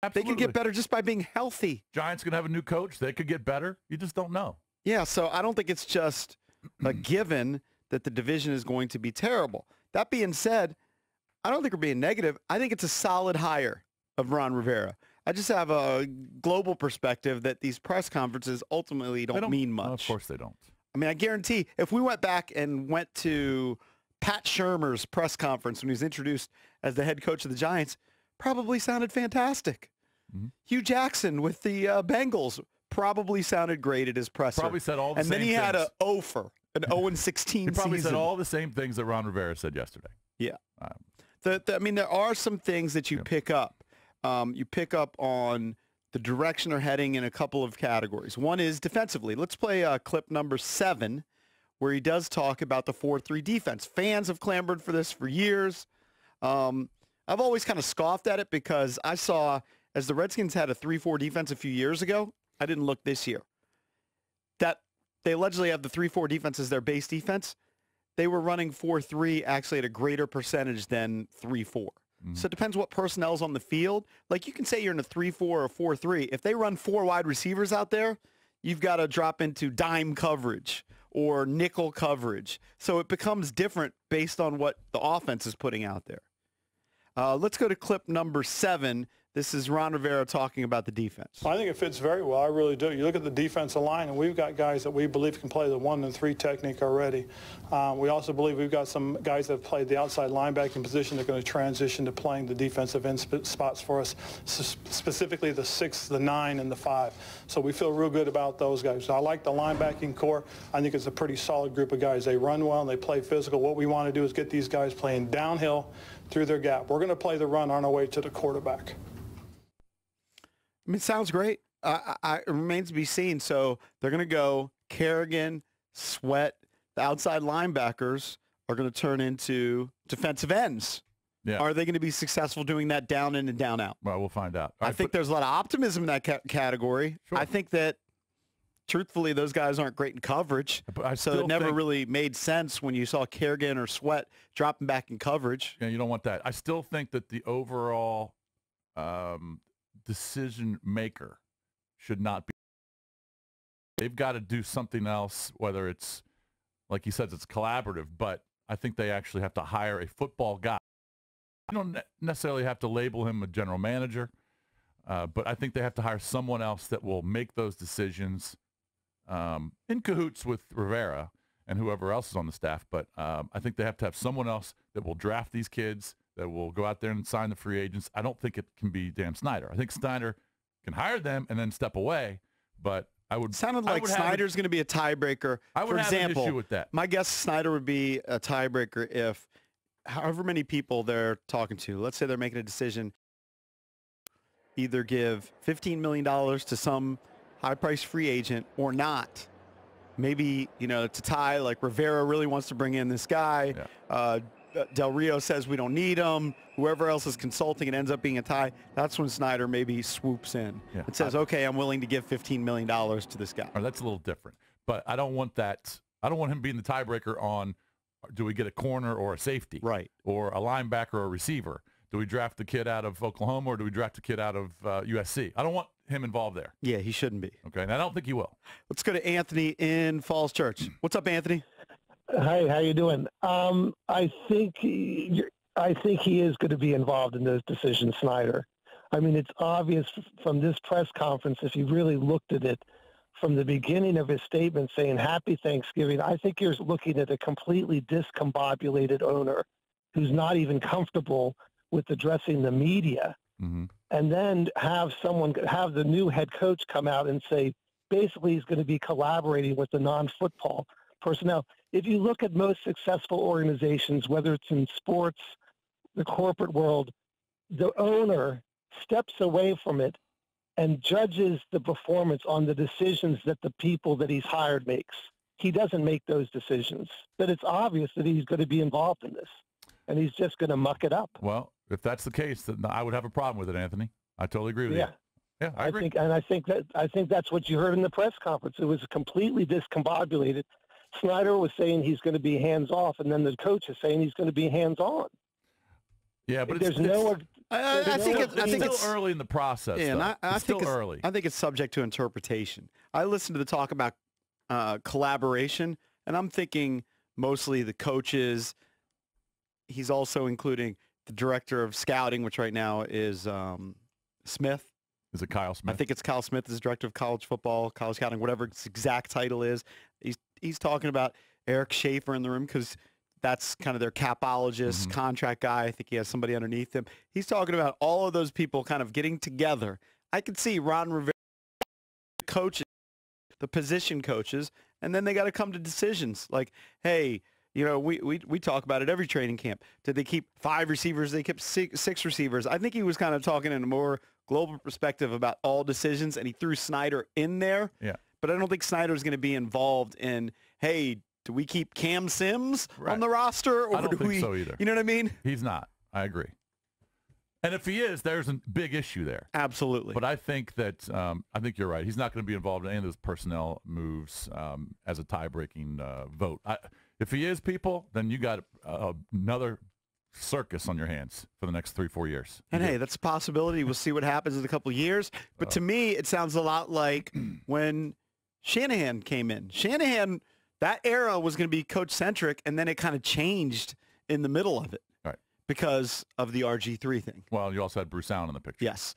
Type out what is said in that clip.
Absolutely. They could get better just by being healthy. Giants going to have a new coach. They could get better. You just don't know. Yeah, so I don't think it's just a given that the division is going to be terrible. That being said, I don't think we're being negative. I think it's a solid hire of Ron Rivera. I just have a global perspective that these press conferences ultimately don't mean much. Well, of course they don't. I mean, I guarantee if we went back and went to Pat Shurmur's press conference when he was introduced as the head coach of the Giants, probably sounded fantastic. Mm-hmm. Hugh Jackson with the Bengals probably sounded great at his presser. Probably said all the same things. And then he had an 0-16 season. He probably said all the same things that Ron Rivera said yesterday. Yeah. I mean, there are some things that you pick up. You pick up on the direction they're heading in a couple of categories. One is defensively. Let's play clip number 7, where he does talk about the 4-3 defense. Fans have clamored for this for years. I've always kind of scoffed at it because I saw, as the Redskins had a 3-4 defense a few years ago, I didn't look this year, that they allegedly have the 3-4 defense as their base defense. They were running 4-3 actually at a greater percentage than 3-4. Mm-hmm. So it depends what personnel's on the field. Like you can say you're in a 3-4 or 4-3. If they run 4 wide receivers out there, you've got to drop into dime coverage or nickel coverage. So it becomes different based on what the offense is putting out there. Let's go to clip number 7. This is Ron Rivera talking about the defense. I think it fits very well. I really do. You look at the defensive line, and we've got guys that we believe can play the 1 and 3 technique already. We also believe we've got some guys that have played the outside linebacking position that are going to transition to playing the defensive end spots for us, specifically the 6, the 9, and the 5. So we feel real good about those guys. So I like the linebacking core. I think it's a pretty solid group of guys. They run well and they play physical. What we want to do is get these guys playing downhill through their gap. We're going to play the run on our way to the quarterback. I mean, it sounds great. It remains to be seen. So they're going to go Kerrigan, Sweat. The outside linebackers are going to turn into defensive ends. Yeah. Are they going to be successful doing that down in and down out? Well, we'll find out. I think there's a lot of optimism in that category. Sure. I think that, truthfully, those guys aren't great in coverage. So it never really made sense when you saw Kerrigan or Sweat dropping back in coverage. Yeah, you don't want that. I still think that the overall decision maker should not be. They've got to do something else, whether it's, like he says, it's collaborative, but I think they actually have to hire a football guy. You don't necessarily have to label him a general manager, but I think they have to hire someone else that will make those decisions in cahoots with Rivera and whoever else is on the staff. But I think they have to have someone else that will draft these kids, that will go out there and sign the free agents. I don't think it can be Dan Snyder. I think Snyder can hire them and then step away, but sounded like Snyder's going to be a tiebreaker. For example, an issue with that. My guess Snyder would be a tiebreaker if however many people they're talking to, let's say they're making a decision, either give $15 million to some high-priced free agent or not. Maybe, to tie, like Rivera really wants to bring in this guy. Yeah. Del Rio says we don't need him. Whoever else is consulting, it ends up being a tie. That's when Snyder maybe swoops in and says, okay, I'm willing to give $15 million to this guy. That's a little different. But I don't want that. I don't want him being the tiebreaker on, do we get a corner or a safety? Right. Or a linebacker or a receiver? Do we draft the kid out of Oklahoma or do we draft the kid out of USC? I don't want him involved there. Yeah, he shouldn't be. Okay, and I don't think he will. Let's go to Anthony in Falls Church. What's up, Anthony? Hi, how you doing? I think he is going to be involved in those decisions, Snyder. I mean, it's obvious from this press conference, if you really looked at it from the beginning of his statement saying Happy Thanksgiving, I think you're looking at a completely discombobulated owner who's not even comfortable with addressing the media. Mm-hmm. And then have the new head coach come out and say, basically he's going to be collaborating with the non-football personnel. If you look at most successful organizations, whether it's in sports, the corporate world, the owner steps away from it and judges the performance on the decisions that the people that he's hired makes. He doesn't make those decisions. But it's obvious that he's going to be involved in this, and he's just going to muck it up. Well, if that's the case, then I would have a problem with it, Anthony. I totally agree with you. Yeah, I agree. I think that's what you heard in the press conference. It was completely discombobulated. Snyder was saying he's going to be hands off, and then the coach is saying he's going to be hands on. Yeah, but there's no I think it's still early in the process. Yeah, and I think still early. I think it's subject to interpretation. I listened to the talk about collaboration, and I'm thinking mostly the coaches. He's also including the director of scouting, which right now is Smith. Is it Kyle Smith? I think it's Kyle Smith is director of college football, college scouting, whatever its exact title is. He's talking about Eric Schaefer in the room because that's kind of their capologist, contract guy. I think he has somebody underneath him. He's talking about all of those people kind of getting together. I could see Ron Rivera, coaches, the position coaches, and then they got to come to decisions like, hey, you know, we talk about it every training camp. Did they keep 5 receivers? They kept six receivers. I think he was kind of talking in a more global perspective about all decisions, and he threw Snyder in there. Yeah. But I don't think Snyder's going to be involved in, hey, do we keep Cam Sims on the roster? Or I don't think so either. You know what I mean? He's not. I agree. And if he is, there's a big issue there. Absolutely. But I think that I think you're right. He's not going to be involved in any of those personnel moves as a tie-breaking vote. If he is, people, then you got another circus on your hands for the next 3-4 years. And hey, that's a possibility. We'll see what happens in a couple of years. But to me, it sounds a lot like when Shanahan came in. Shanahan, that era was going to be coach-centric, and then it kind of changed in the middle of it. Right. Because of the RG3 thing. Well, you also had Bruce Allen in the picture. Yes.